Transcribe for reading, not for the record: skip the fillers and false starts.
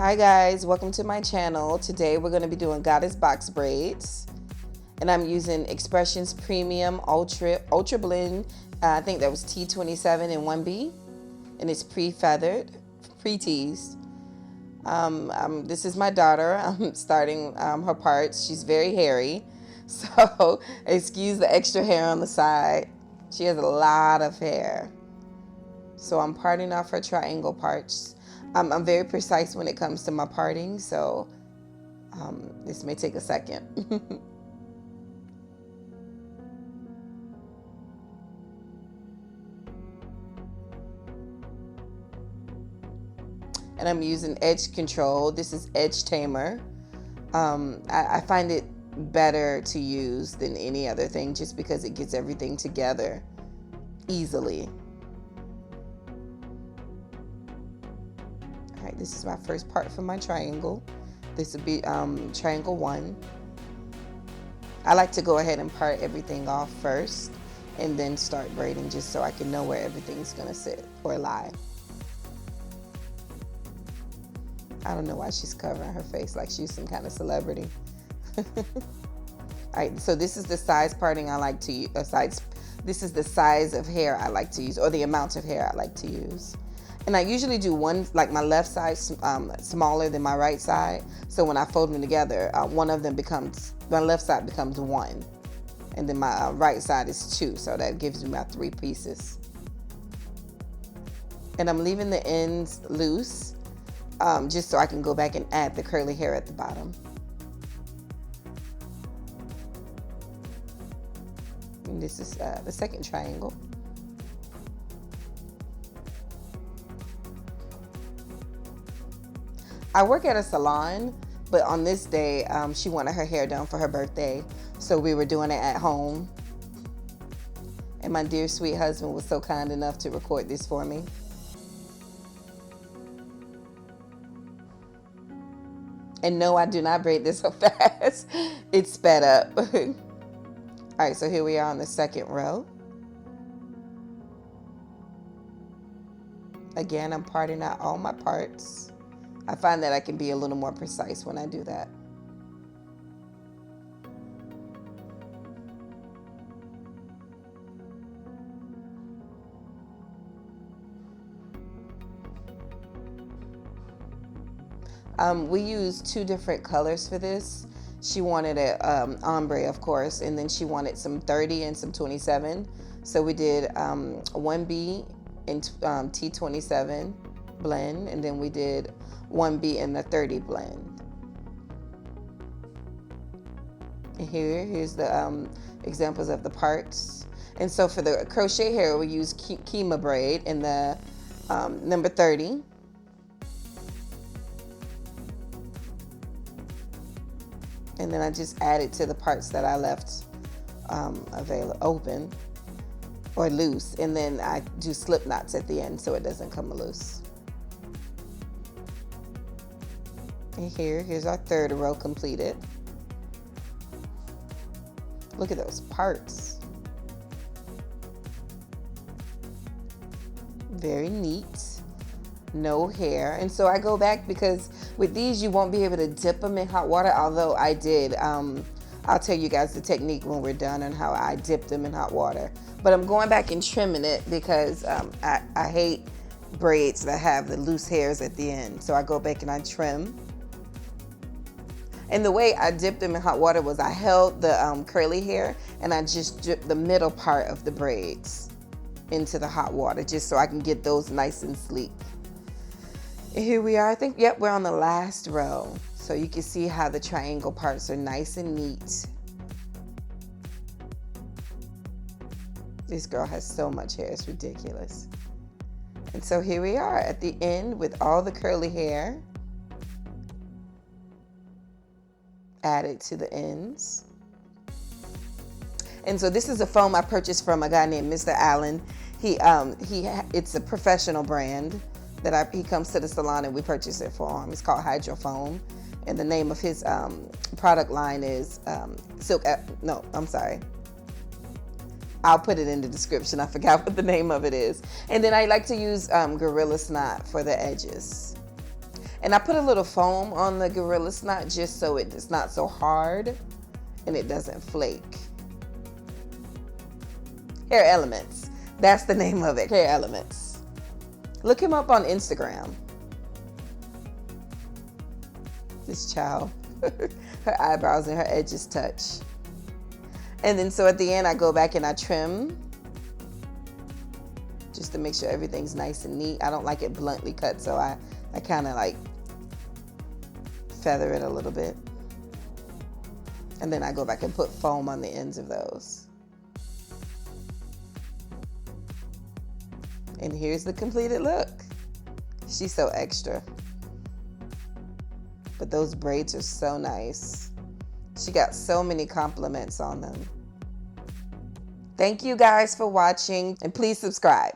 Hi guys, welcome to my channel. Today we're going to be doing Goddess box braids, and I'm using Expressions Premium Ultra Blend. I think that was T27 and 1B, and it's pre-feathered, pre-teased. This is my daughter. I'm starting her parts. She's very hairy, so excuse the extra hair on the side. She has a lot of hair, so I'm parting off her triangle parts. I'm very precise when it comes to my parting, so this may take a second. And I'm using edge control. This is edge tamer. I find it better to use than any other thing just because it gets everything together easily. All right, this is my first part for my triangle. This would be triangle 1. I like to go ahead and part everything off first and then start braiding just so I can know where everything's gonna sit or lie. I don't know why she's covering her face like she's some kind of celebrity. All right, so this is the size parting I like to use. This is the size of hair I like to use, or the amount of hair I like to use. And I usually do one, like my left side smaller than my right side. So when I fold them together, one of them becomes, my left side becomes 1. And then my right side is 2. So that gives me my 3 pieces. And I'm leaving the ends loose, just so I can go back and add the curly hair at the bottom. And this is the second triangle. I work at a salon, but on this day, she wanted her hair done for her birthday, so we were doing it at home. And my dear sweet husband was so kind enough to record this for me. And no, I do not braid this so fast. It's sped up. All right, so here we are on the second row. Again, I'm parting out all my parts. I find that I can be a little more precise when I do that. We used 2 different colors for this. She wanted a ombre, of course, and then she wanted some 30 and some 27. So we did 1B and T27 blend, and then we did 1B in the 30 blend. And here's the examples of the parts. And so for the crochet hair, we use Kima braid in the number 30. And then I just added to the parts that I left open or loose. And then I do slip knots at the end so it doesn't come loose. And here's our third row completed. Look at those parts. Very neat. No hair. And so I go back because with these you won't be able to dip them in hot water, although I did. I'll tell you guys the technique when we're done on how I dip them in hot water. But I'm going back and trimming it because I hate braids that have the loose hairs at the end. So I go back and I trim. And the way I dipped them in hot water was I held the curly hair and I just dipped the middle part of the braids into the hot water just so I can get those nice and sleek. And here we are. I think, yep, we're on the last row. So you can see how the triangle parts are nice and neat. This girl has so much hair, it's ridiculous. And so here we are at the end with all the curly hair added to the ends. And so this is a foam I purchased from a guy named Mr. Allen. It's a professional brand that he comes to the salon and we purchase it for him. It's called Hydro Foam. And the name of his product line is I'll put it in the description. I forgot what the name of it is. And then I like to use Gorilla Snot for the edges. And I put a little foam on the Gorilla Snot just so it's not so hard and it doesn't flake. Hair Elements. That's the name of it, Hair Elements. Look him up on Instagram. This child, her eyebrows and her edges touch. And then so at the end I go back and I trim just to make sure everything's nice and neat. I don't like it bluntly cut, so I kind of like feather it a little bit. And then I go back and put foam on the ends of those. And here's the completed look. She's so extra. But those braids are so nice. She got so many compliments on them. Thank you guys for watching, and please subscribe.